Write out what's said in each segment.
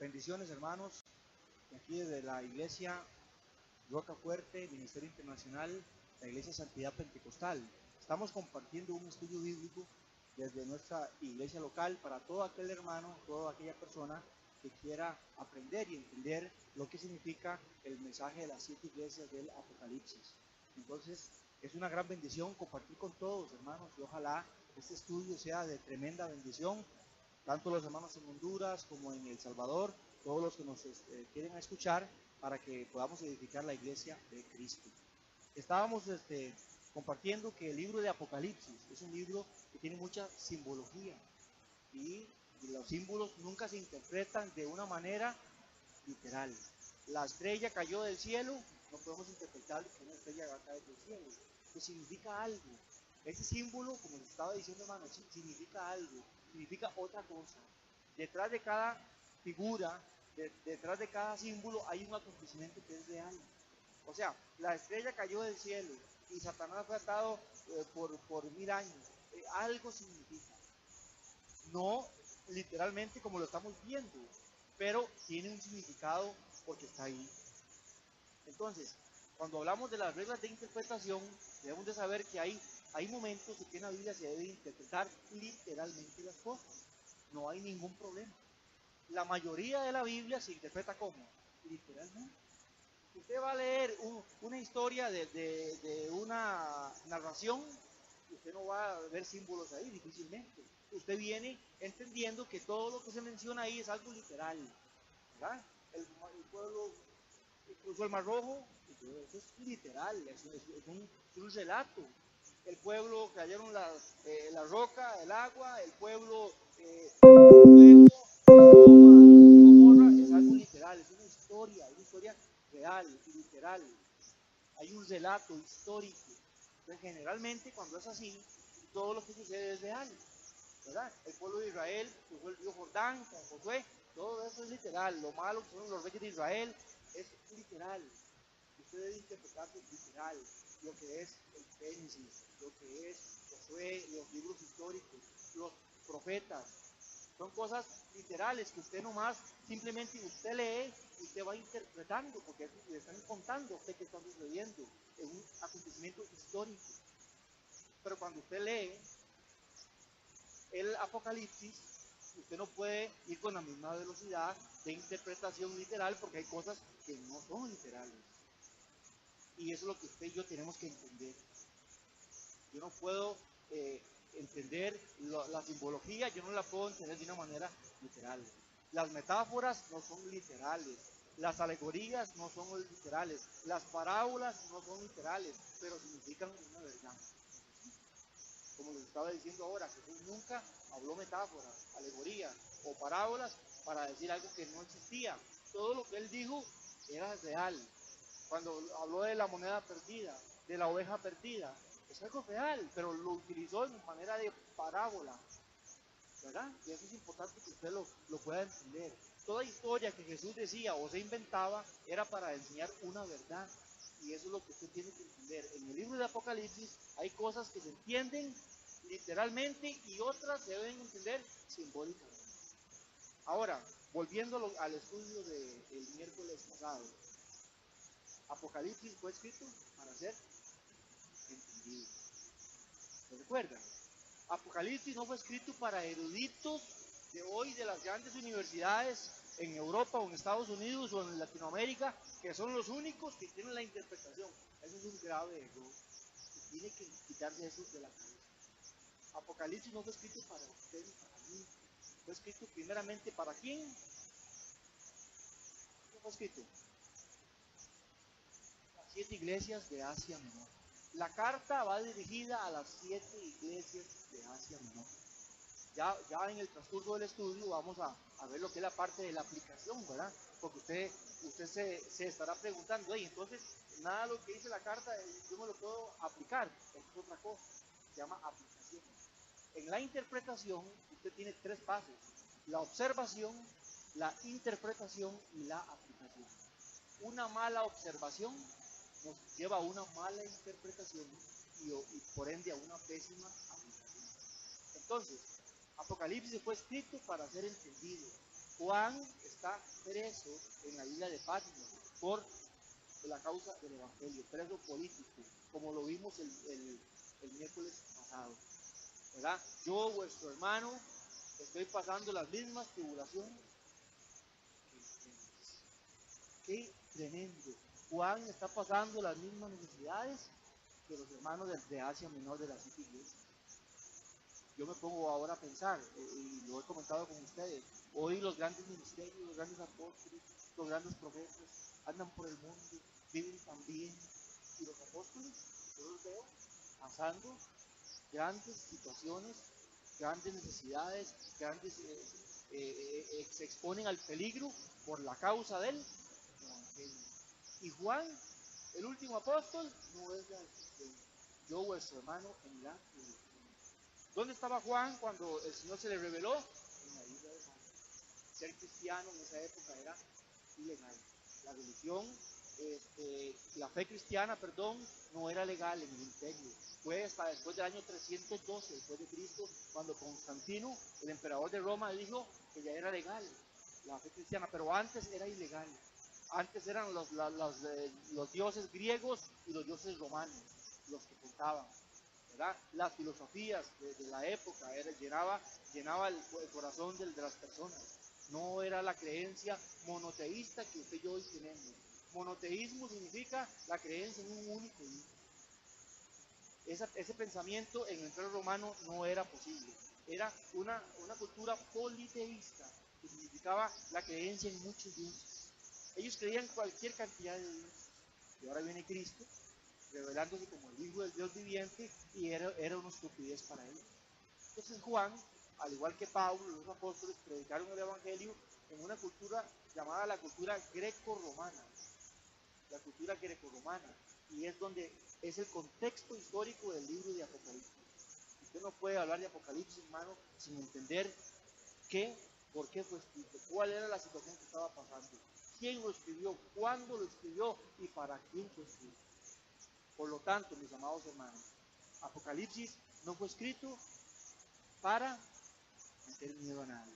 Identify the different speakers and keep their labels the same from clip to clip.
Speaker 1: Bendiciones, hermanos, de aquí desde la iglesia Roca Fuerte, Ministerio Internacional, la iglesia Santidad Pentecostal. Estamos compartiendo un estudio bíblico desde nuestra iglesia local para todo aquel hermano, toda aquella persona que quiera aprender y entender lo que significa el mensaje de las 7 iglesias del Apocalipsis. Entonces, es una gran bendición compartir con todos, hermanos, y ojalá este estudio sea de tremenda bendición, tanto los hermanos en Honduras como en El Salvador, todos los que nos quieren escuchar, para que podamos edificar la iglesia de Cristo. Estábamos compartiendo que el libro de Apocalipsis es un libro que tiene mucha simbología y los símbolos nunca se interpretan de una manera literal. La estrella cayó del cielo, no podemos interpretar que una estrella va a caer del cielo, que significa algo. Ese símbolo, como les estaba diciendo, hermano, significa algo, significa otra cosa. Detrás de cada figura, detrás de cada símbolo hay un acontecimiento que es real. O sea, la estrella cayó del cielo y Satanás fue atado por 1000 años. Algo significa. No literalmente como lo estamos viendo, pero tiene un significado porque está ahí. Entonces, cuando hablamos de las reglas de interpretación, debemos de saber que hay momentos en que en la Biblia se debe interpretar literalmente las cosas. No hay ningún problema. La mayoría de la Biblia se interpreta como literalmente. Usted va a leer una historia de una narración, usted no va a ver símbolos ahí difícilmente. Usted viene entendiendo que todo lo que se menciona ahí es algo literal, ¿verdad? El pueblo cruzó el Mar Rojo, eso es literal, es un relato. El pueblo cayeron la roca, el agua, el pueblo fuego, Sodoma y Gomorra, es algo literal, es una historia real y literal. Hay un relato histórico. Entonces, generalmente, cuando es así, todo lo que sucede es real, ¿verdad? El pueblo de Israel cruzó el río Jordán con Josué, todo eso es literal. Lo malo que son los reyes de Israel es literal. Usted debe interpretarse literal lo que es el Génesis, lo que es Josué, los libros históricos, los profetas. Son cosas literales que usted nomás, simplemente usted lee y usted va interpretando, porque le están contando a usted qué está sucediendo. Es un acontecimiento histórico. Pero cuando usted lee el Apocalipsis, usted no puede ir con la misma velocidad de interpretación literal, porque hay cosas que no son literales. Y eso es lo que usted y yo tenemos que entender. Yo no puedo entender la simbología, yo no la puedo entender de una manera literal. Las metáforas no son literales, las alegorías no son literales, las parábolas no son literales, pero significan una verdad. Como les estaba diciendo ahora, Jesús nunca habló metáforas, alegorías o parábolas para decir algo que no existía. Todo lo que él dijo era real. Cuando habló de la moneda perdida, de la oveja perdida, es algo real, pero lo utilizó en manera de parábola, ¿verdad? Y eso es importante que usted lo pueda entender. Toda historia que Jesús decía o se inventaba era para enseñar una verdad, y eso es lo que usted tiene que entender. En el libro de Apocalipsis hay cosas que se entienden literalmente y otras se deben entender simbólicamente. Ahora, volviendo al estudio del miércoles pasado, Apocalipsis fue escrito para ser entendido. ¿Se recuerdan? Apocalipsis no fue escrito para eruditos de hoy de las grandes universidades en Europa o en Estados Unidos o en Latinoamérica, que son los únicos que tienen la interpretación. Eso es un grave error. Tiene que quitarse eso de la cabeza. Apocalipsis no fue escrito para usted ni para mí. Fue escrito primeramente para quién. ¿Qué fue escrito? 7 iglesias de Asia Menor. La carta va dirigida a las 7 iglesias de Asia Menor. Ya en el transcurso del estudio vamos a ver lo que es la parte de la aplicación, ¿verdad? Porque usted se estará preguntando, hey, entonces nada de lo que dice la carta yo me lo puedo aplicar. Eso es otra cosa, se llama aplicación. En la interpretación usted tiene 3 pasos: la observación, la interpretación y la aplicación. Una mala observación nos lleva a una mala interpretación y por ende a una pésima aplicación. Entonces, Apocalipsis fue escrito para ser entendido. Juan está preso en la isla de Patmos por la causa del Evangelio, preso político, como lo vimos el miércoles pasado, ¿verdad? Yo, vuestro hermano, estoy pasando las mismas tribulaciones. Qué tremendo. Juan está pasando las mismas necesidades que los hermanos de Asia Menor de las 7 iglesias. Yo me pongo ahora a pensar, y lo he comentado con ustedes, hoy los grandes ministerios, los grandes apóstoles, los grandes profetas andan por el mundo, viven tan bien, y los apóstoles, yo los veo pasando grandes situaciones, grandes necesidades, se exponen al peligro por la causa del Evangelio. Y Juan, el último apóstol, no es la excepción. Yo, vuestro hermano, en la tribulación. ¿Dónde estaba Juan cuando el Señor se le reveló? En la isla de Malta. Ser cristiano en esa época era ilegal. La religión, la fe cristiana, no era legal en el imperio. Fue hasta después del año 312 después de Cristo, cuando Constantino, el emperador de Roma, dijo que ya era legal la fe cristiana, pero antes era ilegal. Antes eran los dioses griegos y los dioses romanos los que contaban, ¿verdad? Las filosofías de la época llenaba el corazón de las personas. No era la creencia monoteísta que usted y yo hoy tenemos. Monoteísmo significa la creencia en un único Dios. Ese pensamiento en el Imperio Romano no era posible. Era una cultura politeísta, que significaba la creencia en muchos dioses. Ellos creían cualquier cantidad de dioses. Y ahora viene Cristo, revelándose como el Hijo del Dios viviente, y era una estupidez para ellos. Entonces Juan, al igual que Pablo, los apóstoles, predicaron el Evangelio en una cultura llamada la cultura greco-romana. La cultura greco-romana. Y es donde es el contexto histórico del libro de Apocalipsis. Usted no puede hablar de Apocalipsis, hermano, sin entender por qué fue escrito, cuál era la situación que estaba pasando, quién lo escribió, cuándo lo escribió y para quién fue escrito. Por lo tanto, mis amados hermanos, Apocalipsis no fue escrito para meter miedo a nadie.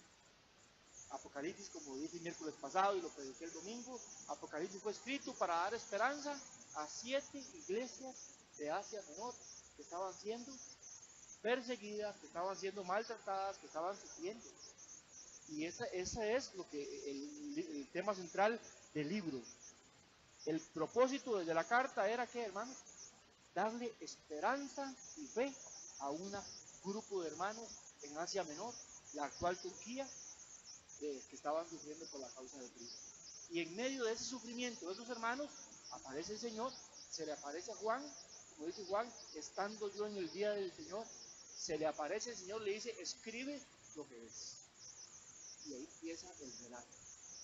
Speaker 1: Apocalipsis, como dije el miércoles pasado y lo prediqué el domingo, Apocalipsis fue escrito para dar esperanza a 7 iglesias de Asia Menor que estaban siendo perseguidas, que estaban siendo maltratadas, que estaban sufriendo. Y ese es lo que el tema central del libro. El propósito de la carta era que, hermanos, darle esperanza y fe a un grupo de hermanos en Asia Menor, la actual Turquía, que estaban sufriendo por la causa de Cristo. Y en medio de ese sufrimiento de esos hermanos, aparece el Señor, se le aparece a Juan, como dice Juan, estando yo en el día del Señor, se le aparece el Señor, le dice, escribe lo que ves. Y ahí empieza el relato.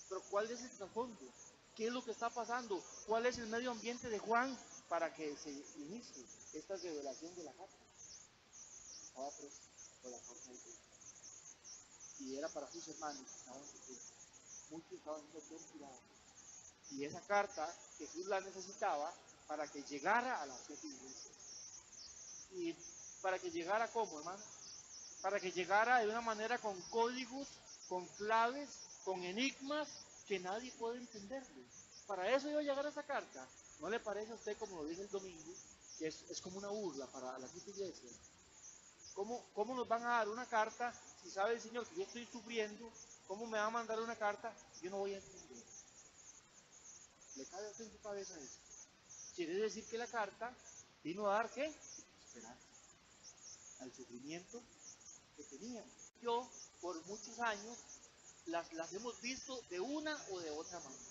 Speaker 1: Pero ¿cuál es el trasfondo? ¿Qué es lo que está pasando? ¿Cuál es el medio ambiente de Juan para que se inicie esta revelación de la carta? Estaba preso por la causa de Cristo. Y era para sus hermanos que estaban sufriendo. Muchos estaban siendo torturados. Y esa carta Jesús la necesitaba para que llegara a las 7 iglesias. ¿Y para que llegara cómo, hermano? Para que llegara de una manera con códigos, con claves, con enigmas que nadie puede entenderlo. Para eso iba a llegar esa carta. ¿No le parece a usted, como lo dije el domingo, que es como una burla para las 7 iglesias? ¿Cómo nos van a dar una carta si sabe el Señor que yo estoy sufriendo? ¿Cómo me va a mandar una carta si yo no voy a entender? ¿Le cabe a usted en su cabeza eso? Quiere decir que la carta vino a dar ¿qué? Esperanza al sufrimiento que tenían. Yo, por muchos años, las hemos visto de una o de otra manera.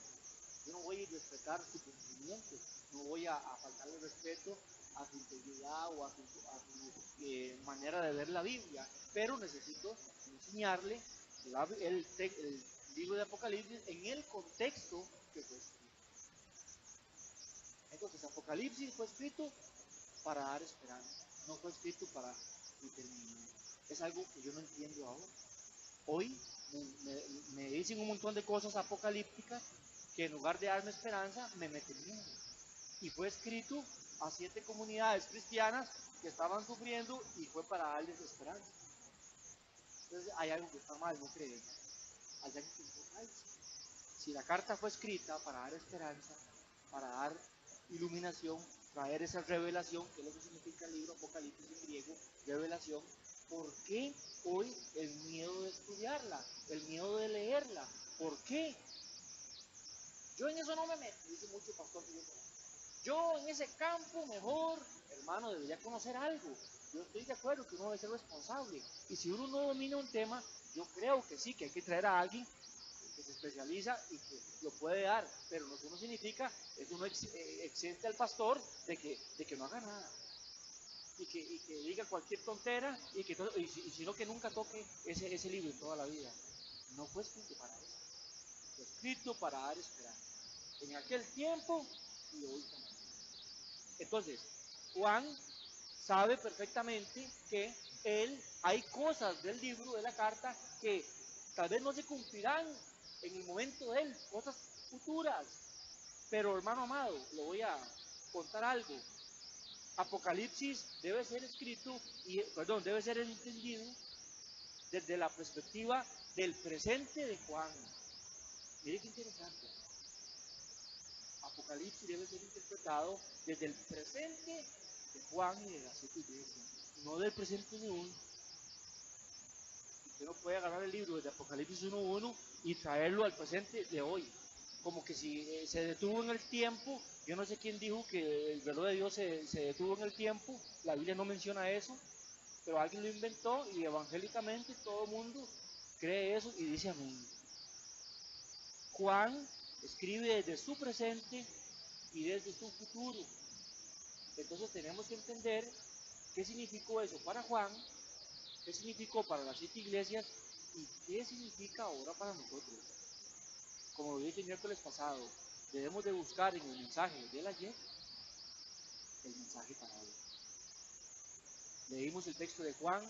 Speaker 1: Yo no voy a respetar su sufrimiento, no voy a faltarle respeto a su integridad o a su manera de ver la Biblia, pero necesito enseñarle el libro de Apocalipsis en el contexto que fue escrito. Entonces, Apocalipsis fue escrito para dar esperanza, no fue escrito para determinar. Es algo que yo no entiendo ahora. Hoy me dicen un montón de cosas apocalípticas que en lugar de darme esperanza, me meten miedo. Y fue escrito a 7 comunidades cristianas que estaban sufriendo y fue para darles esperanza. Entonces hay algo que está mal, ¿no creen? Hay algo que está la carta fue escrita para dar esperanza, para dar iluminación, traer esa revelación, que es lo que significa el libro Apocalipsis en griego, revelación, ¿por qué hoy el miedo de estudiarla, el miedo de leerla? ¿Por qué? Yo en eso no me meto, dice mucho el pastor. Yo en ese campo mejor, hermano, debería conocer algo. Yo estoy de acuerdo que uno debe ser responsable. Y si uno no domina un tema, yo creo que sí, que hay que traer a alguien que se especializa y que lo puede dar. Pero eso no significa, eso no exente al pastor de que no haga nada. Y que diga cualquier tontera y sino que nunca toque ese libro en toda la vida. No fue escrito para eso. Fue escrito para dar esperanza. En aquel tiempo y hoy también. Entonces, Juan sabe perfectamente que hay cosas del libro, de la carta, que tal vez no se cumplirán en el momento de él, cosas futuras. Pero hermano amado, le voy a contar algo. Apocalipsis debe ser escrito, debe ser entendido desde la perspectiva del presente de Juan. Mire qué interesante. Apocalipsis debe ser interpretado desde el presente de Juan y de las siete iglesias, no del presente de hoy. Usted no puede agarrar el libro de Apocalipsis 1.1 y traerlo al presente de hoy. Como que si se detuvo en el tiempo, yo no sé quién dijo que el reloj de Dios se detuvo en el tiempo, la Biblia no menciona eso, pero alguien lo inventó y evangélicamente todo el mundo cree eso y dice amén. Juan escribe desde su presente y desde su futuro. Entonces tenemos que entender qué significó eso para Juan, qué significó para las siete iglesias y qué significa ahora para nosotros. Como lo dije el miércoles pasado, debemos de buscar en el mensaje del ayer el mensaje para hoy. Leímos el texto de Juan,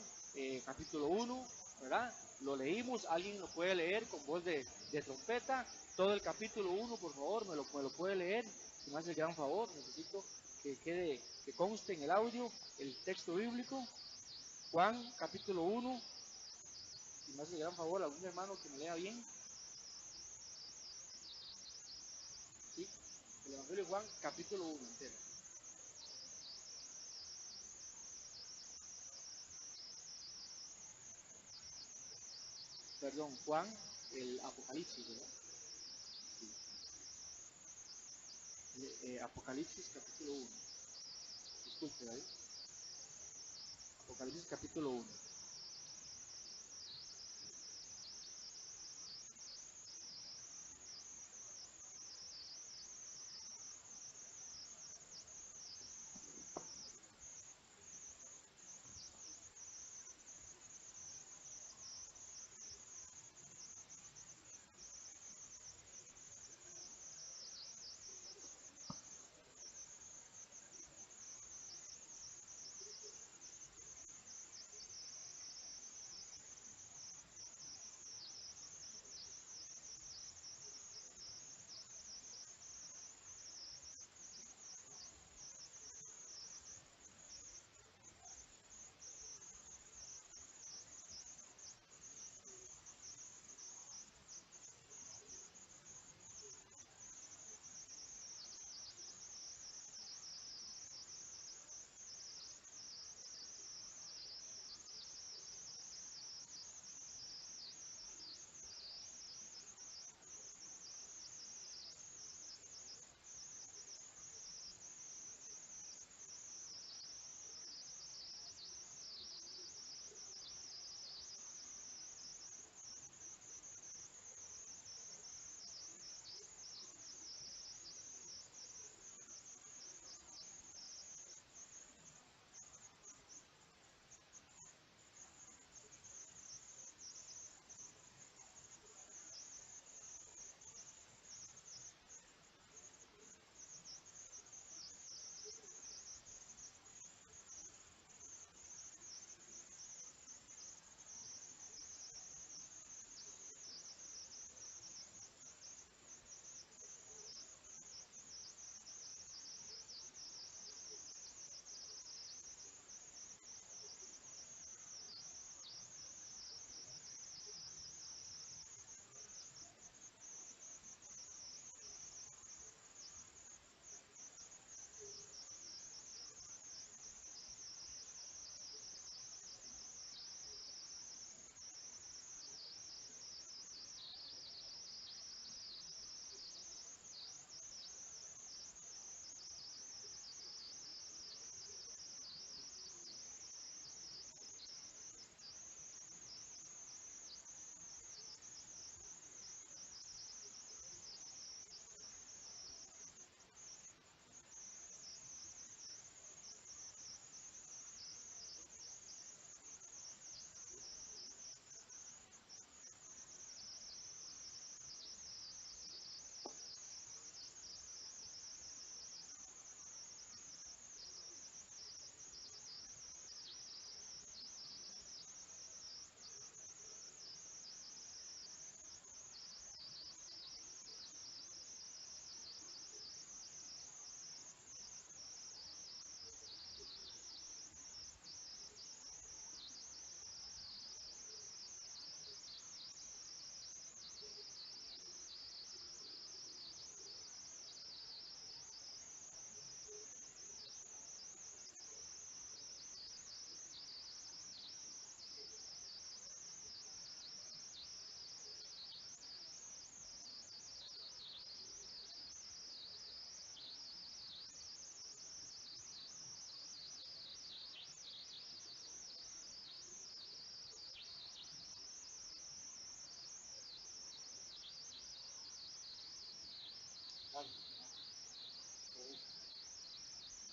Speaker 1: capítulo 1, ¿verdad? Lo leímos, alguien lo puede leer con voz de trompeta, todo el capítulo 1, por favor, me lo puede leer, si me hace el gran favor, necesito que conste en el audio el texto bíblico. Juan, capítulo 1, si me hace el gran favor, algún hermano que me lea bien. ¿Sí? El Evangelio de Juan, capítulo 1, entero. Perdón, Juan, el Apocalipsis, ¿verdad? Sí. Apocalipsis, capítulo 1. Disculpe, ¿ahí? Apocalipsis, capítulo 1. Vale.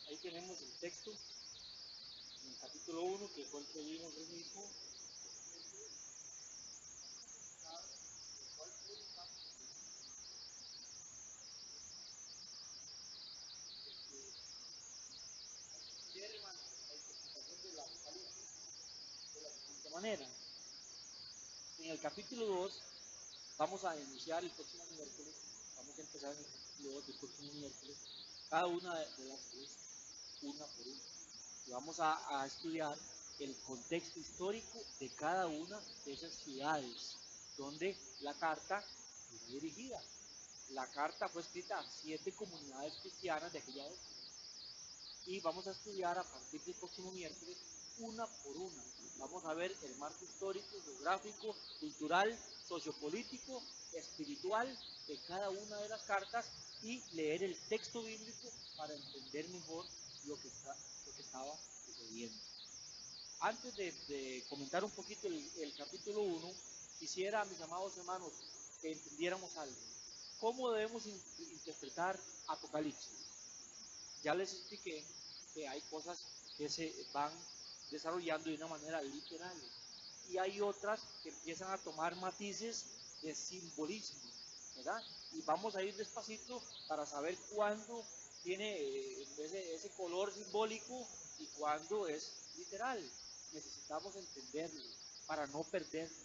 Speaker 1: Ahí tenemos el texto en el capítulo 1, que fue el que vimos el mismo. De manera, en el capítulo 2 vamos a iniciar el próximo miércoles, vamos a empezar en el capítulo 2 del próximo miércoles, cada una de las tres, una por una. Y vamos a estudiar el contexto histórico de cada una de esas ciudades donde la carta fue dirigida. La carta fue escrita a 7 comunidades cristianas de aquella época. Y vamos a estudiar a partir del próximo miércoles una por una. Vamos a ver el marco histórico, geográfico, cultural, sociopolítico, espiritual de cada una de las cartas y leer el texto bíblico para entender mejor lo que estaba sucediendo. Antes de comentar un poquito el capítulo 1, quisiera, mis amados hermanos, que entendiéramos algo. ¿Cómo debemos interpretar Apocalipsis? Ya les expliqué que hay cosas que se van desarrollando de una manera literal y hay otras que empiezan a tomar matices de simbolismo, ¿verdad? Y vamos a ir despacito para saber cuándo tiene ese color simbólico y cuándo es literal. Necesitamos entenderlo para no perderlo.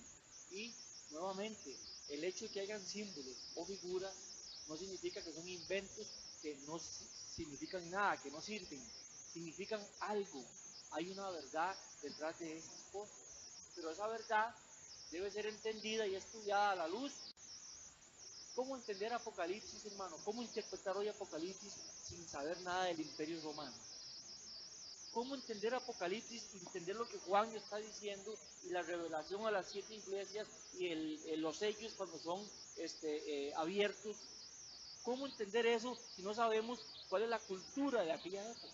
Speaker 1: Y nuevamente, el hecho de que hayan símbolos o figuras no significa que son inventos que no significan nada, que no sirven, significan algo. Hay una verdad detrás de esas cosas, pero esa verdad debe ser entendida y estudiada a la luz. ¿Cómo entender Apocalipsis, hermano? ¿Cómo interpretar hoy Apocalipsis sin saber nada del Imperio Romano? ¿Cómo entender Apocalipsis y entender lo que Juan está diciendo y la revelación a las 7 iglesias y los sellos cuando son abiertos? ¿Cómo entender eso si no sabemos cuál es la cultura de aquella época?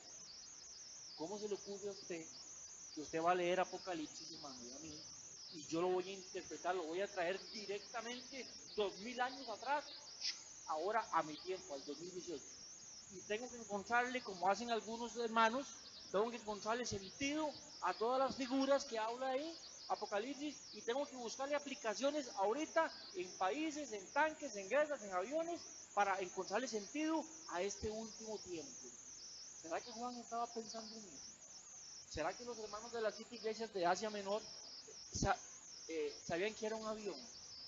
Speaker 1: ¿Cómo se le ocurre a usted que usted va a leer Apocalipsis, hermano, y a mí, y yo lo voy a interpretar, lo voy a traer directamente 2000 años atrás, ahora a mi tiempo, al 2018? Y tengo que encontrarle, como hacen algunos hermanos, tengo que encontrarle sentido a todas las figuras que habla ahí, Apocalipsis, y tengo que buscarle aplicaciones ahorita en países, en tanques, en guerras, en aviones, para encontrarle sentido a este último tiempo. ¿Será que Juan estaba pensando en eso? ¿Será que los hermanos de las 7 iglesias de Asia Menor sabían que era un avión?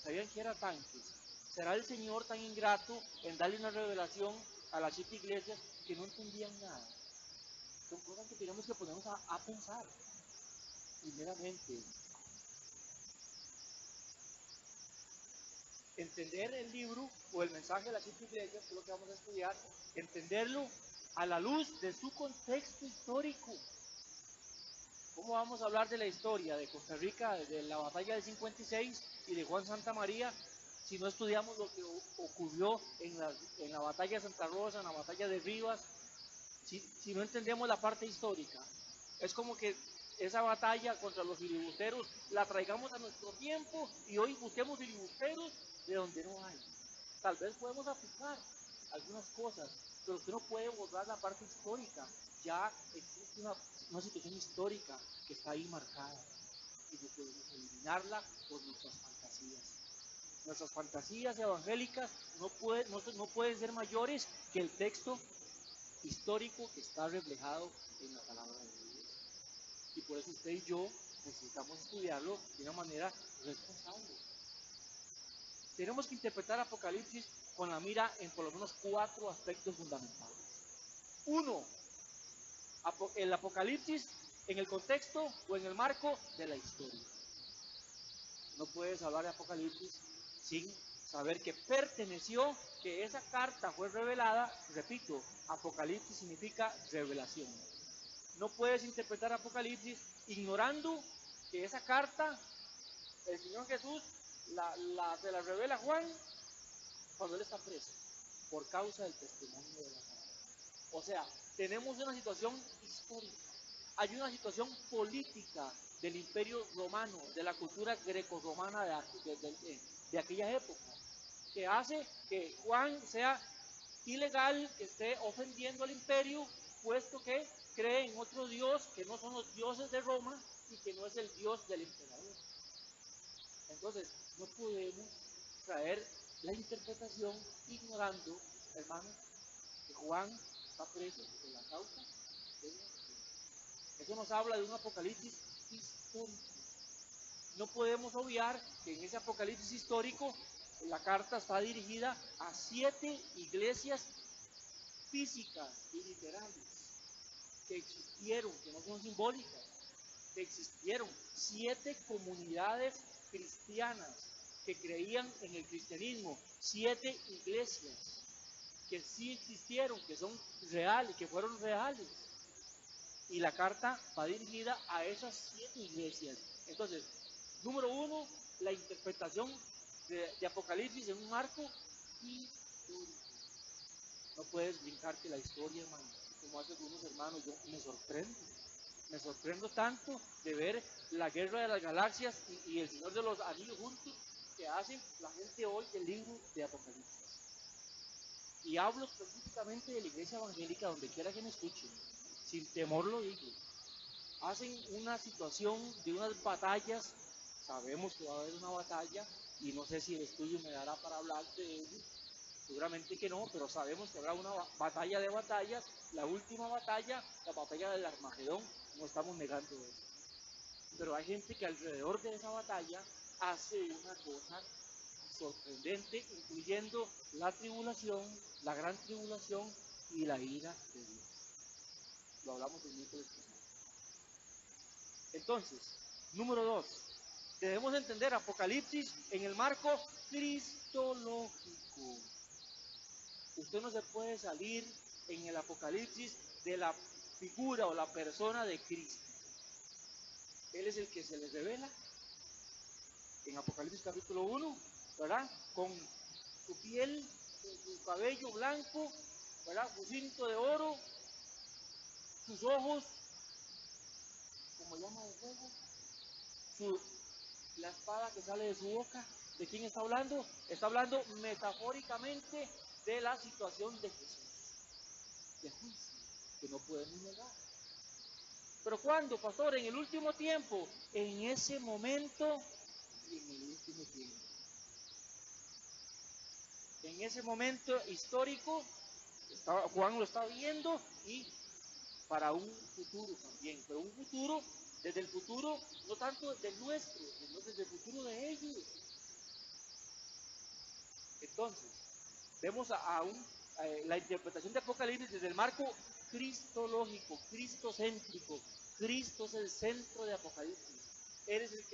Speaker 1: ¿Sabían que era tanques? ¿Será el Señor tan ingrato en darle una revelación a las 7 iglesias que no entendían nada? Son cosas que tenemos que ponernos a pensar. Primeramente, entender el libro o el mensaje de las 7 iglesias, que es lo que vamos a estudiar, entenderlo a la luz de su contexto histórico. ¿Cómo vamos a hablar de la historia de Costa Rica, de la batalla del 56 y de Juan Santa María, si no estudiamos lo que ocurrió en la batalla de Santa Rosa, en la batalla de Rivas, si no entendemos la parte histórica? Es como que esa batalla contra los filibusteros la traigamos a nuestro tiempo y hoy busquemos filibusteros de donde no hay. Tal vez podemos aplicar algunas cosas, pero usted no puede borrar la parte histórica. Ya existe una situación histórica que está ahí marcada y no podemos eliminarla por nuestras fantasías. Nuestras fantasías evangélicas no pueden ser mayores que el texto histórico que está reflejado en la palabra de Dios. Y por eso usted y yo necesitamos estudiarlo de una manera responsable. Tenemos que interpretar Apocalipsis con la mira en por lo menos 4 aspectos fundamentales. 1. El Apocalipsis en el contexto o en el marco de la historia. No puedes hablar de Apocalipsis sin saber que perteneció, que esa carta fue revelada. Repito, Apocalipsis significa revelación. No puedes interpretar Apocalipsis ignorando que esa carta, el Señor Jesús se la revela a Juan cuando él está preso, por causa del testimonio de la palabra. O sea, tenemos una situación histórica, hay una situación política del Imperio Romano, de la cultura grecorromana de aquella época, que hace que Juan sea
Speaker 2: ilegal que esté ofendiendo al imperio, puesto que cree en otro Dios que no son los dioses de Roma y que no es el Dios del emperador. Entonces, no podemos traer la interpretación ignorando, hermanos, que Juan está preso en la causa de la religión. Eso nos habla de un apocalipsis histórico. No podemos obviar que en ese apocalipsis histórico la carta está dirigida a 7 iglesias físicas y literales que existieron, que no son simbólicas, que existieron 7 comunidades cristianas que creían en el cristianismo, 7 iglesias que sí existieron, que son reales, que fueron reales. Y la carta va dirigida a esas 7 iglesias. Entonces, número 1, la interpretación de Apocalipsis en un marco histórico. No puedes brincarte la historia, hermano, como hacen algunos hermanos. Yo me sorprendo tanto de ver la guerra de las galaxias y el Señor de los Anillos juntos que hacen la gente hoy del libro de Apocalipsis. Y hablo específicamente de la iglesia evangélica, donde quiera que me escuchen, sin temor lo digo. Hacen una situación de unas batallas, sabemos que va a haber una batalla, y no sé si el estudio me dará para hablar de ello, seguramente que no, pero sabemos que habrá una batalla de batallas, la última batalla, la batalla del Armagedón, no estamos negando eso. Pero hay gente que alrededor de esa batalla hace una cosa sorprendente, incluyendo la tribulación, la gran tribulación y la ira de Dios. Lo hablamos el miércoles pasado. Entonces, número 2, debemos entender Apocalipsis en el marco cristológico. Usted no se puede salir en el Apocalipsis de la figura o la persona de Cristo. Él es el que se les revela en Apocalipsis capítulo 1, ¿verdad? Con su piel, su cabello blanco, ¿verdad? Su cinto de oro, sus ojos como llama de fuego, la espada que sale de su boca. ¿De quién está hablando? Está hablando metafóricamente de la situación de Jesús, de juicio, que no podemos negar. Pero ¿cuándo, pastor? En el último tiempo, en ese momento y en el último tiempo. En ese momento histórico, Juan lo está viendo, y para un futuro también, pero un futuro, desde el futuro, no tanto del nuestro, sino desde el futuro de ellos. Entonces, vemos la interpretación de Apocalipsis desde el marco cristológico, cristocéntrico. Cristo es el centro de Apocalipsis. Él es el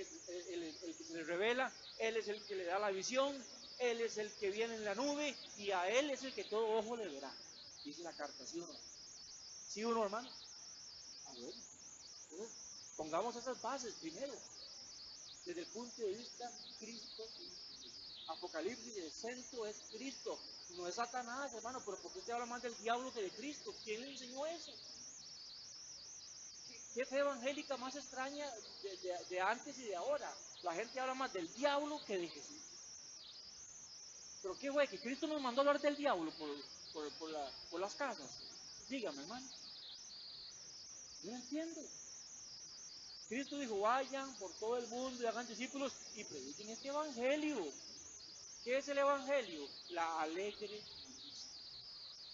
Speaker 2: que se le revela, Él es el que le da la visión, Él es el que viene en la nube, y a Él es el que todo ojo le verá. Dice la carta, ¿sí o no? ¿Sí o no, hermano? A ver, entonces, pongamos esas bases primero, desde el punto de vista Cristo. Apocalipsis, el centro es Cristo, no es Satanás, hermano. Pero ¿por qué usted habla más del diablo que de Cristo? ¿Quién le enseñó eso? ¿Qué fe evangélica más extraña de antes y de ahora? La gente habla más del diablo que de Jesús. ¿Pero qué fue? ¿Que Cristo nos mandó a hablar del diablo por las casas? Dígame, hermano. No entiendo. Cristo dijo, vayan por todo el mundo y hagan discípulos y prediquen este evangelio. ¿Qué es el evangelio? La alegre noticia,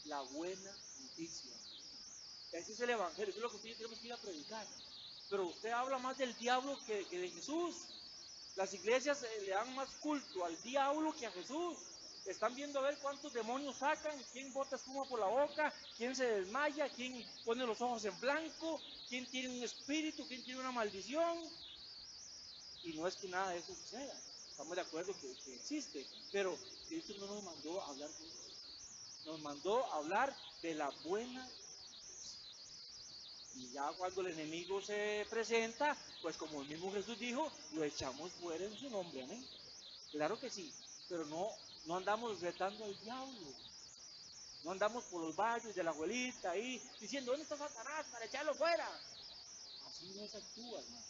Speaker 2: la buena noticia. Ese es el evangelio, eso es lo que ustedes tenemos que ir a predicar. Pero usted habla más del diablo que de Jesús. Las iglesias le dan más culto al diablo que a Jesús. Están viendo a ver cuántos demonios sacan, quién bota espuma por la boca, quién se desmaya, quién pone los ojos en blanco, quién tiene un espíritu, quién tiene una maldición. Y no es que nada de eso suceda, estamos de acuerdo que existe, pero Cristo no nos mandó a hablar de eso, nos mandó a hablar de la buena. Y ya cuando el enemigo se presenta, pues como el mismo Jesús dijo, lo echamos fuera en su nombre, amén. Claro que sí, pero no andamos retando al diablo, no andamos por los valles de la abuelita ahí diciendo, ¿dónde está Satanás para echarlo fuera? Así no se actúa, hermano.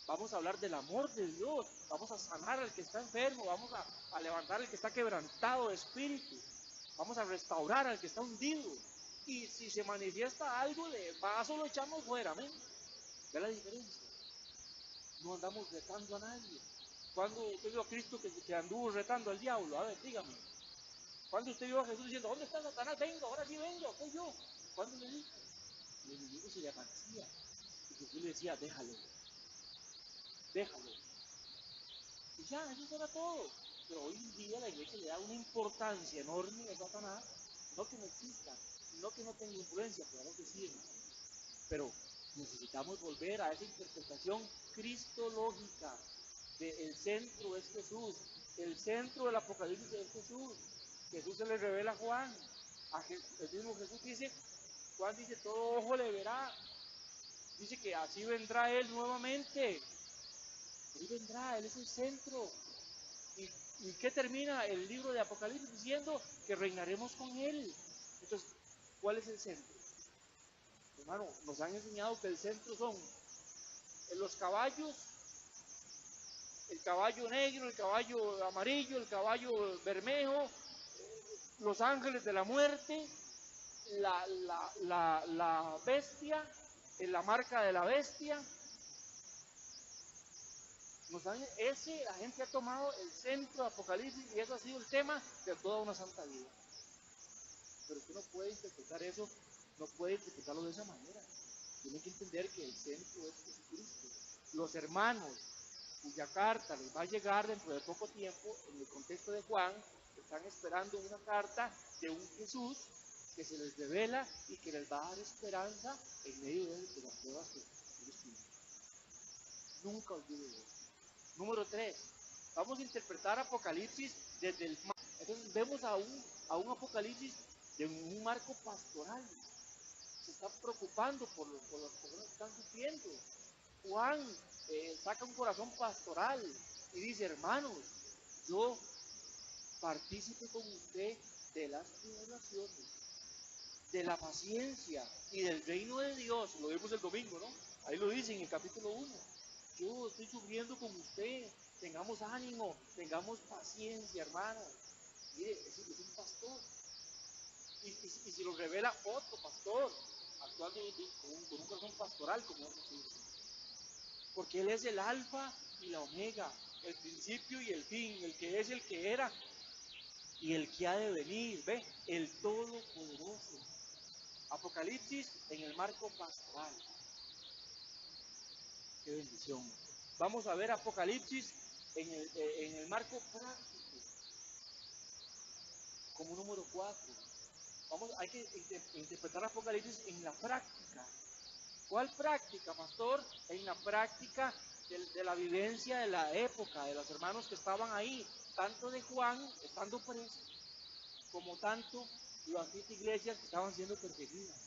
Speaker 2: Vamos a hablar del amor de Dios, vamos a sanar al que está enfermo, vamos a levantar al que está quebrantado de espíritu. vamos a restaurar al que está hundido. Y si se manifiesta algo, de paso lo echamos fuera, amén. ¿Ve la diferencia? No andamos retando a nadie. ¿Cuándo usted vio a Cristo que anduvo retando al diablo? A ver, dígame. ¿Cuándo usted vio a Jesús diciendo, ¿dónde está Satanás? Venga, ahora sí vengo, soy yo. ¿Cuándo le dijo? El enemigo se le aparecía. Y Jesús le decía, déjalo, déjalo. Y ya, eso era todo. Pero hoy en día la iglesia le da una importancia enorme a Satanás. No que no exista, no que no tenga influencia, claro que sí, hermano. Pero necesitamos volver a esa interpretación cristológica de el centro es Jesús, el centro del Apocalipsis es Jesús. Jesús se le revela a Juan. El mismo Jesús dice, Juan dice, todo ojo le verá. Dice que así vendrá Él nuevamente. Él vendrá, Él es el centro. ¿Y qué termina el libro de Apocalipsis diciendo? Que reinaremos con Él. Entonces, ¿cuál es el centro? Hermano, nos han enseñado que el centro son los caballos, el caballo negro, el caballo amarillo, el caballo bermejo, los ángeles de la muerte, la bestia, la marca de la bestia. La gente ha tomado el centro de Apocalipsis y eso ha sido el tema de toda una santa vida. Pero usted no puede interpretar eso, no puede interpretarlo de esa manera. Tiene que entender que el centro es Jesucristo. Los hermanos cuya carta les va a llegar dentro de poco tiempo, en el contexto de Juan, están esperando una carta de un Jesús que se les revela y que les va a dar esperanza en medio de las pruebas que ellos tienen. Nunca olviden eso. Número 3. Vamos a interpretar Apocalipsis desde el mar. Entonces vemos a un Apocalipsis de un marco pastoral. Se está preocupando por las personas que están sufriendo. Juan saca un corazón pastoral y dice, hermanos, yo partícipe con usted de las tribulaciones, de la paciencia y del reino de Dios. Lo vimos el domingo, ¿no? Ahí lo dice en el capítulo 1. Yo estoy sufriendo con usted, tengamos ánimo, tengamos paciencia, hermano. Mire, es un pastor. Y si lo revela otro pastor, actuando con un corazón pastoral como es Jesús. Porque Él es el alfa y la omega, el principio y el fin, el que es, el que era y el que ha de venir, ¿ve? El todopoderoso. Apocalipsis en el marco pastoral. Qué bendición. Vamos a ver Apocalipsis en el marco práctico, como número 4. Hay que interpretar Apocalipsis en la práctica. ¿Cuál práctica, pastor? En la práctica de la vivencia de la época, de los hermanos que estaban ahí, tanto de Juan, estando preso, como tanto las 7 iglesias que estaban siendo perseguidas.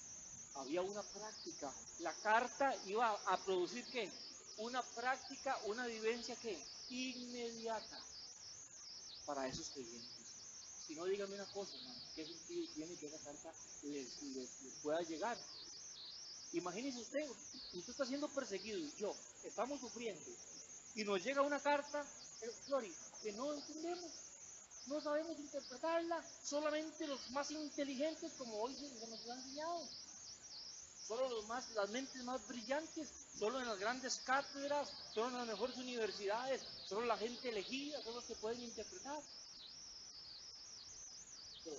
Speaker 2: Había una práctica. La carta iba a producir ¿qué? Una práctica, una vivencia ¿qué? Inmediata para esos creyentes. Si no, díganme una cosa, hermano, ¿qué sentido tiene que esa carta les pueda llegar? Imagínese usted está siendo perseguido y yo, estamos sufriendo, y nos llega una carta, Flori, que no entendemos, no sabemos interpretarla, solamente los más inteligentes, como hoy se nos ha enseñado, solo las mentes más brillantes, solo en las grandes cátedras, solo en las mejores universidades, solo la gente elegida son los que pueden interpretar. Pero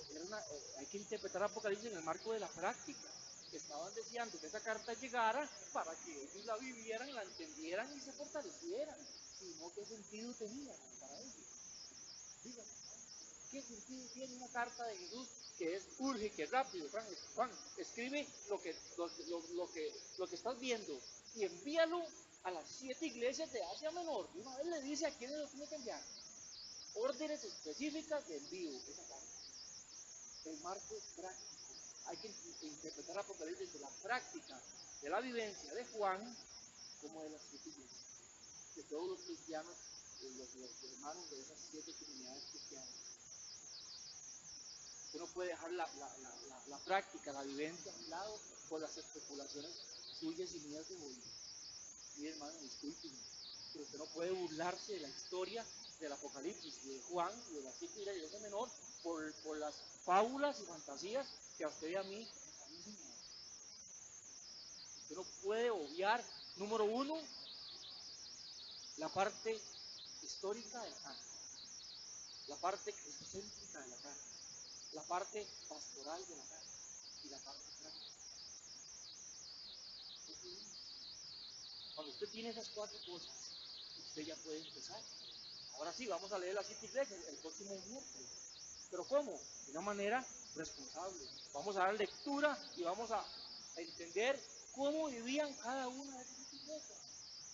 Speaker 2: hay que interpretar Apocalipsis en el marco de la práctica. Estaban deseando que esa carta llegara para que ellos la vivieran, la entendieran y se fortalecieran. Si no, ¿qué sentido tenía para ellos? Díganme, ¿qué sentido tiene una carta de Jesús que es urge, que es rápido? Juan, escribe lo que estás viendo y envíalo a las 7 iglesias de Asia Menor. Y una vez le dice a quiénes lo tiene que enviar. Órdenes específicas de envío de esa carta. El marco práctico. Hay que interpretar Apocalipsis de la práctica, de la vivencia de Juan, como de las 7 iglesias, de todos los cristianos, los hermanos de esas 7 comunidades cristianas. Usted no puede dejar la práctica, la vivencia a un lado por las especulaciones suyas y mías de hoy. Y hermano, discúlpeme, pero usted no puede burlarse de la historia del Apocalipsis y de Juan y de las 7 iglesias de Asia Menor por las fábulas y fantasías que a usted y a mí nos han enseñado. Usted no puede obviar, número uno, la parte histórica del canto, la parte cristocéntrica de la carta, la parte pastoral de la carta y la parte práctica. Cuando usted tiene esas cuatro cosas, usted ya puede empezar. Ahora sí, vamos a leer las 7 iglesias el próximo miércoles. ¿Pero cómo? De una manera responsable. Vamos a dar lectura y vamos a entender cómo vivían cada una de esas iglesias.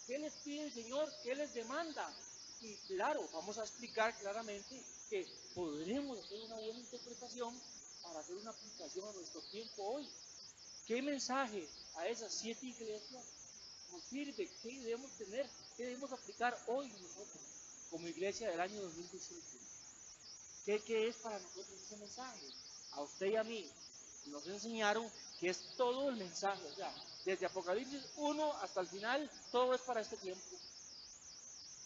Speaker 2: ¿Qué les pide el Señor? ¿Qué les demanda? Y claro, vamos a explicar claramente que podremos hacer una buena interpretación para hacer una aplicación a nuestro tiempo hoy. ¿Qué mensaje a esas 7 iglesias nos sirve? ¿Qué debemos tener? ¿Qué debemos aplicar hoy nosotros como iglesia del año 2018? ¿Qué es para nosotros ese mensaje? A usted y a mí nos enseñaron que es todo el mensaje, o sea, desde Apocalipsis 1 hasta el final, todo es para este tiempo.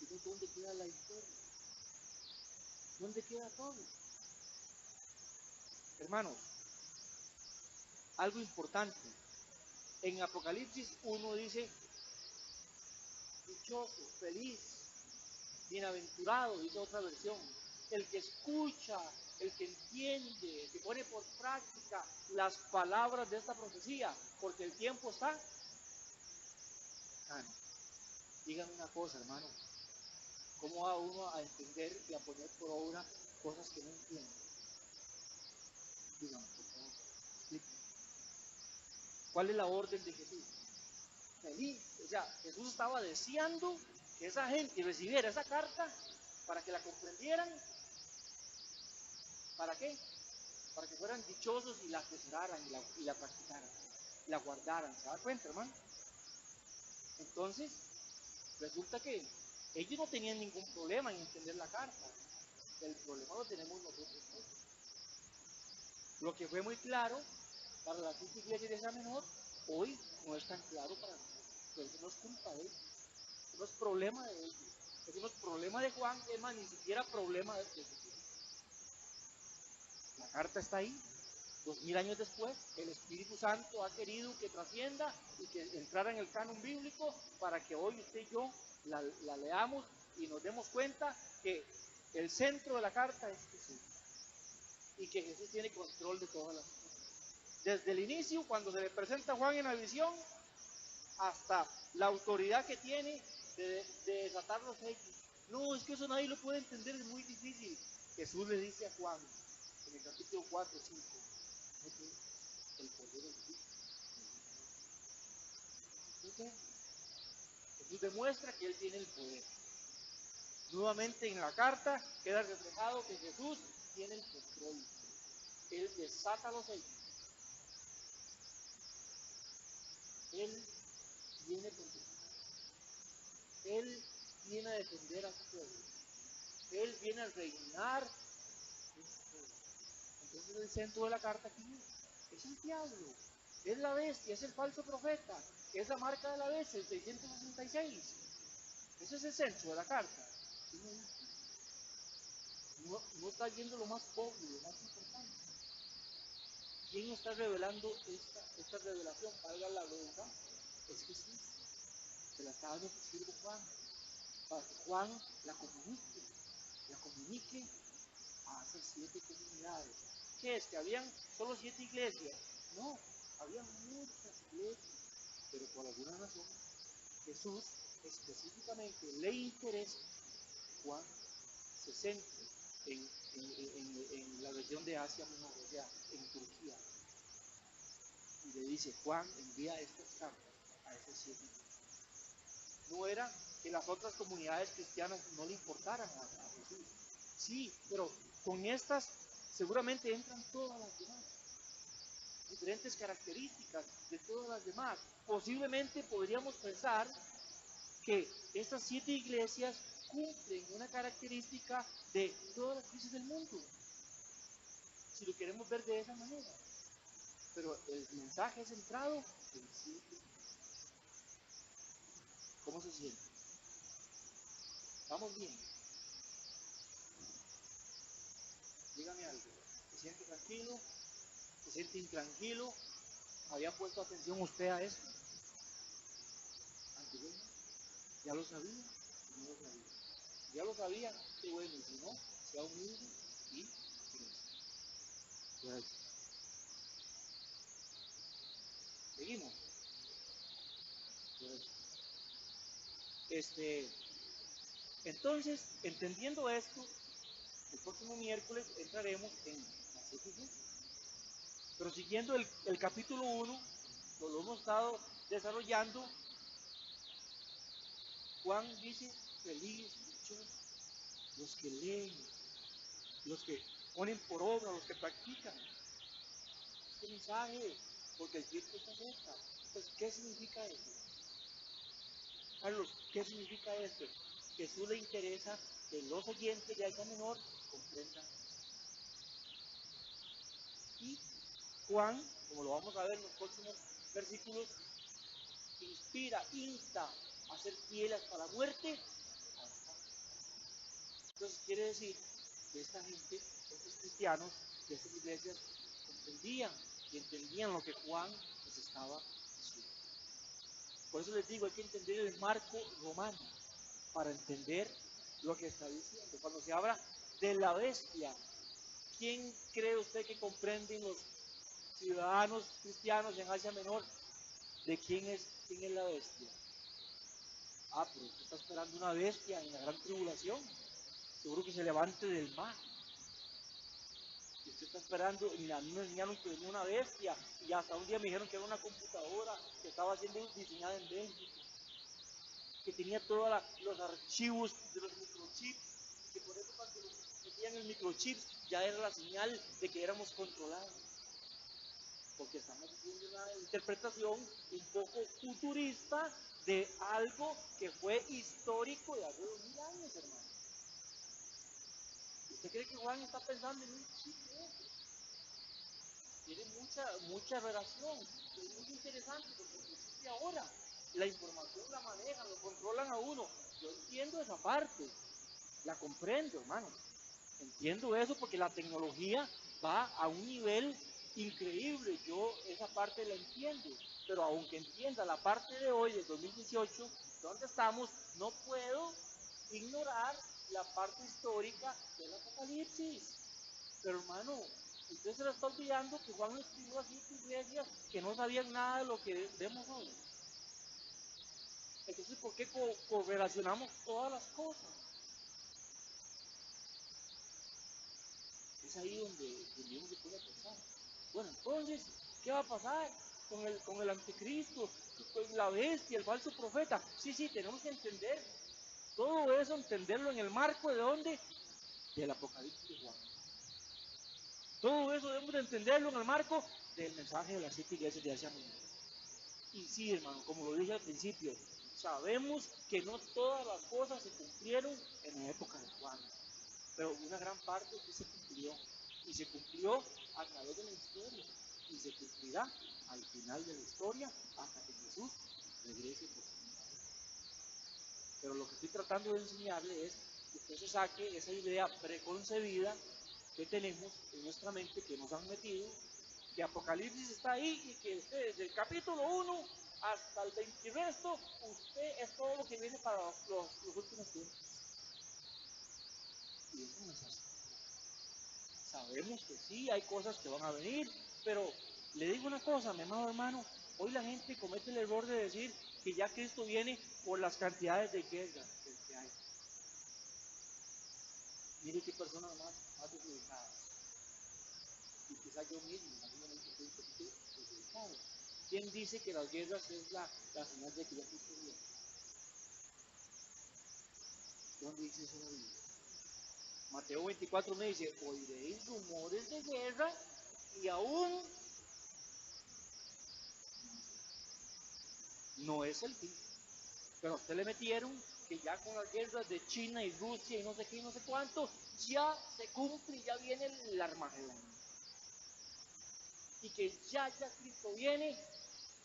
Speaker 2: Entonces, ¿dónde queda la historia? ¿Dónde queda todo? Hermanos, algo importante. En Apocalipsis 1 dice, dichoso, feliz, bienaventurado, dice otra versión, el que escucha, el que entiende, el que pone por práctica las palabras de esta profecía, porque el tiempo está cercano. Díganme una cosa, hermano, ¿cómo va uno a entender y a poner por obra cosas que no entiende? Díganme, por favor, explíquenme. ¿Cuál es la orden de Jesús? Feliz, o sea, Jesús estaba deseando que esa gente recibiera esa carta para que la comprendieran. ¿Para qué? Para que fueran dichosos y la atesoraran y la practicaran, la guardaran. ¿Se da cuenta, hermano? Entonces, resulta que ellos no tenían ningún problema en entender la carta. El problema lo tenemos nosotros hoy. Lo que fue muy claro para la antigua iglesia de Asia Menor, hoy no es tan claro para nosotros. Pero eso no es culpa de ellos. Eso no es problema de ellos. Eso no es problema de Juan, es más, ni siquiera problema de Jesús. La carta está ahí. 2000 años después, el Espíritu Santo ha querido que trascienda y que entrara en el canon bíblico para que hoy usted y yo la leamos y nos demos cuenta que el centro de la carta es Jesús y que Jesús tiene control de todas las cosas. Desde el inicio, cuando se le presenta a Juan en la visión, hasta la autoridad que tiene de desatar los sellos. No, es que eso nadie lo puede entender, es muy difícil. Jesús le dice a Juan, en el capítulo 4, 5, el poder del Espíritu. Entonces, Jesús demuestra que Él tiene el poder. Nuevamente en la carta queda reflejado que Jesús tiene el control. Él desata los sellos. Él viene con Él viene a defender a su pueblo. Él viene a reinar. Entonces el centro de la carta aquí es el diablo, es la bestia, es el falso profeta, es la marca de la bestia, el 666. Ese es el centro de la carta. No está viendo lo más obvio, lo más importante. ¿Quién está revelando esta revelación? Valga la redundancia. Es Jesús. Se la está dando su siervo Juan, para que Juan la comunique a esas 7 comunidades. ¿Qué es? ¿Que habían solo 7 iglesias? No, había muchas iglesias, pero por alguna razón Jesús específicamente le interesa que Juan se centre en la región de Asia Menor, o sea, en Turquía. Y le dice, Juan, envía estas cartas a esas 7 iglesias. No era que las otras comunidades cristianas no le importaran a Jesús. Sí, pero con estas seguramente entran todas las demás. Diferentes características de todas las demás. Posiblemente podríamos pensar que estas 7 iglesias cumplen una característica de todas las iglesias del mundo. Si lo queremos ver de esa manera. Pero el mensaje es centrado en 7. ¿Cómo se siente? ¿Estamos bien? Dígame algo. siente tranquilo, se siente intranquilo. ¿Había puesto atención usted a eso? Anteriormente, ya lo sabía, no lo sabía. Ya lo sabía, qué bueno, y si no, sea humilde y pues, seguimos. Pues, entonces, entendiendo esto, el próximo miércoles entraremos en la sección. Pero siguiendo el capítulo 1, lo hemos estado desarrollando, Juan dice, feliz, dichosos, los que leen, los que ponen por obra, los que practican este mensaje, porque el tiempo está cerca. Pues, ¿qué significa eso? Carlos, ¿qué significa esto? Que Jesús le interesa que los oyentes de Asia Menor comprendan. Y Juan, como lo vamos a ver en los próximos versículos, inspira, insta a ser fieles hasta la muerte. Entonces quiere decir que esta gente, estos cristianos de estas iglesias, comprendían y entendían lo que Juan les estaba diciendo. Por eso les digo, hay que entender el marco romano para entender lo que está diciendo. Cuando se habla de la bestia, ¿quién cree usted que comprenden los ciudadanos cristianos en Asia Menor de quién es la bestia? Ah, pero usted está esperando una bestia en la gran tribulación. Seguro que se levante del mar. Y usted está esperando, y a mí me enseñaron que venía una bestia, y hasta un día me dijeron que era una computadora que estaba siendo diseñada en México, que tenía todos los archivos de los microchips, que por eso cuando metían el microchip ya era la señal de que éramos controlados. Porque estamos haciendo una interpretación un poco futurista de algo que fue histórico de hace 2000 años, hermano. ¿Usted cree que Juan está pensando en un chip de eso? Tiene mucha relación, es muy interesante porque existe ahora. La información la manejan, lo controlan a uno. Yo entiendo esa parte, la comprendo, hermano. Entiendo eso porque la tecnología va a un nivel increíble. Yo esa parte la entiendo. Pero aunque entienda la parte de hoy, del 2018, donde estamos, no puedo ignorar la parte histórica del Apocalipsis. Pero hermano, usted se le está olvidando que Juan escribió a 7 iglesias que no sabían nada de lo que vemos hoy. Entonces, ¿por qué correlacionamos todas las cosas? Es ahí donde uno se puede pensar. Bueno, entonces, ¿qué va a pasar con el anticristo, con la bestia, el falso profeta? Sí, tenemos que entender todo eso, entenderlo en el marco de ¿dónde? Del Apocalipsis de Juan. Todo eso debemos de entenderlo en el marco del mensaje de las 7 iglesias de Asia Menor. Y sí, hermano, como lo dije al principio, sabemos que no todas las cosas se cumplieron en la época de Juan, pero una gran parte sí se cumplió. Y se cumplió a través de la historia. Y se cumplirá al final de la historia hasta que Jesús regrese por segunda vez. Pero lo que estoy tratando de enseñarle es que usted se saque esa idea preconcebida que tenemos en nuestra mente, que nos han metido, que Apocalipsis está ahí y que usted desde el capítulo 1 hasta el 20 resto, usted es todo lo que viene para los últimos tiempos. Y eso no es así. Sabemos que sí, hay cosas que van a venir, pero le digo una cosa, mi amado hermano, hoy la gente comete el error de decir que ya Cristo viene por las cantidades de guerras que hay. Mire qué personas más desubicadas. Y quizás yo mismo, imagínate, estoy un poquito desubicado. ¿Quién dice que las guerras es la señal de que ya Cristo viene? ¿Dónde dice eso la Biblia? Mateo 24 me dice, oiréis rumores de guerra y aún no es el fin. Pero a usted le metieron que ya con las guerras de China y Rusia y no sé qué y no sé cuánto, ya se cumple y ya viene el Armagedón. Y que ya Cristo viene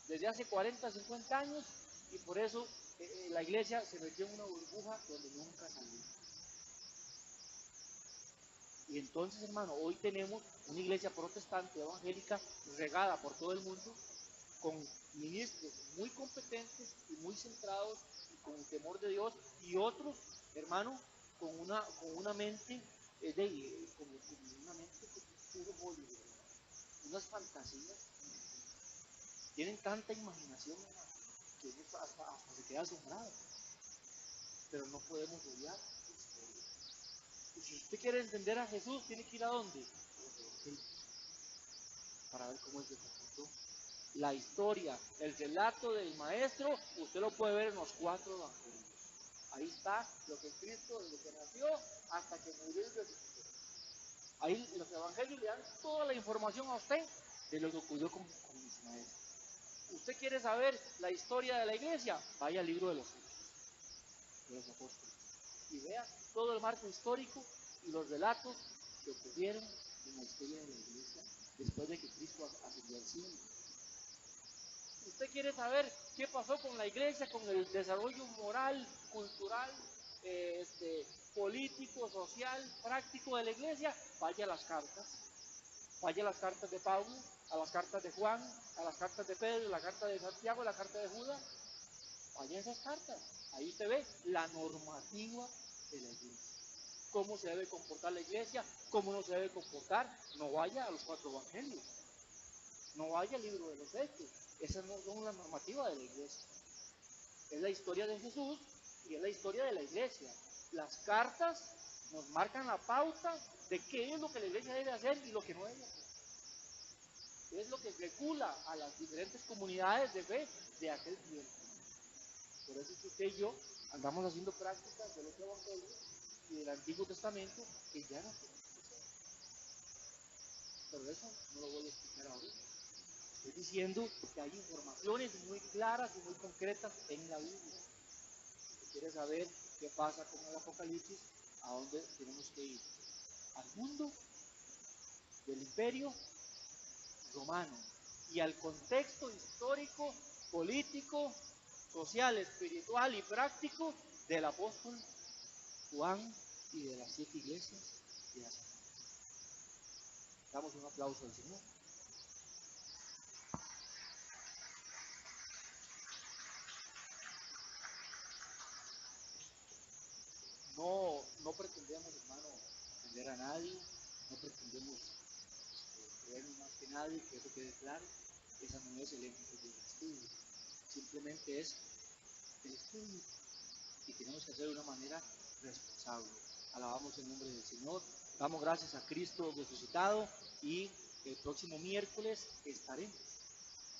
Speaker 2: desde hace 40, 50 años y por eso la iglesia se metió en una burbuja donde nunca salió. Y entonces, hermano, hoy tenemos una iglesia protestante evangélica regada por todo el mundo, con ministros muy competentes y muy centrados y con el temor de Dios, y otros, hermano, con una mente como una mente como puro Hollywood, unas fantasías. Tienen tanta imaginación, hermano, que uno hasta se queda asombrado. Pero no podemos odiar la historia. Y si usted quiere entender a Jesús, tiene que ir a dónde? A los evangelios, para ver cómo él se comportó. La historia, el relato del maestro, usted lo puede ver en los 4 evangelios. Ahí está lo que Cristo, desde que nació hasta que murió y resucitó. Ahí los evangelios le dan toda la información a usted de lo que ocurrió con mis maestros. ¿Usted quiere saber la historia de la iglesia? Vaya al libro de los Hechos, de los apóstoles, y vea todo el marco histórico y los relatos que ocurrieron en la historia de la iglesia después de que Cristo ascendió al cielo. ¿Usted quiere saber qué pasó con la iglesia, con el desarrollo moral, cultural, político, social, práctico de la iglesia? Vaya a las cartas. Vaya a las cartas de Pablo, a las cartas de Juan, a las cartas de Pedro, la carta de Santiago, la carta de Judas. Vaya a esas cartas. Ahí usted ve la normativa de la iglesia. Cómo se debe comportar la iglesia, cómo no se debe comportar. No vaya a los 4 evangelios. No vaya al libro de los Hechos. Esas no son las normativas de la iglesia. Es la historia de Jesús y es la historia de la iglesia. Las cartas nos marcan la pauta de qué es lo que la iglesia debe hacer y lo que no debe hacer. Es lo que regula a las diferentes comunidades de fe de aquel tiempo. Por eso es que usted y yo andamos haciendo prácticas de los evangelios y del Antiguo Testamento que ya no tenemos que hacer. Pero eso no lo voy a explicar ahora. Estoy diciendo que hay informaciones muy claras y muy concretas en la Biblia. Si quiere saber qué pasa con el Apocalipsis, ¿a dónde tenemos que ir? Al mundo del imperio romano y al contexto histórico, político, social, espiritual y práctico del apóstol Juan y de las 7 iglesias de Asia. Damos un aplauso al Señor. No pretendemos, hermano, ofender a nadie, no pretendemos creernos más que nadie, que eso quede claro. Esa no es el énfasis del estudio, simplemente es el estudio y tenemos que hacerlo de una manera responsable. Alabamos el nombre del Señor, damos gracias a Cristo resucitado y el próximo miércoles estaremos,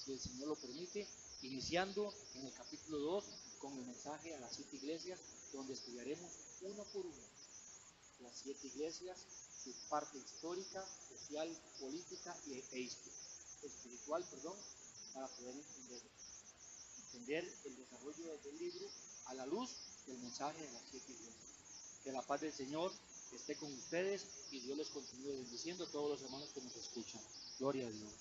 Speaker 2: si el Señor lo permite, iniciando en el capítulo 2 con el mensaje a las 7 iglesias, donde estudiaremos uno por uno las 7 iglesias, su parte histórica, social, política e espiritual, para poder entender el desarrollo del libro a la luz del mensaje de las 7 iglesias. Que la paz del Señor esté con ustedes y Dios les continúe bendiciendo a todos los hermanos que nos escuchan. Gloria a Dios.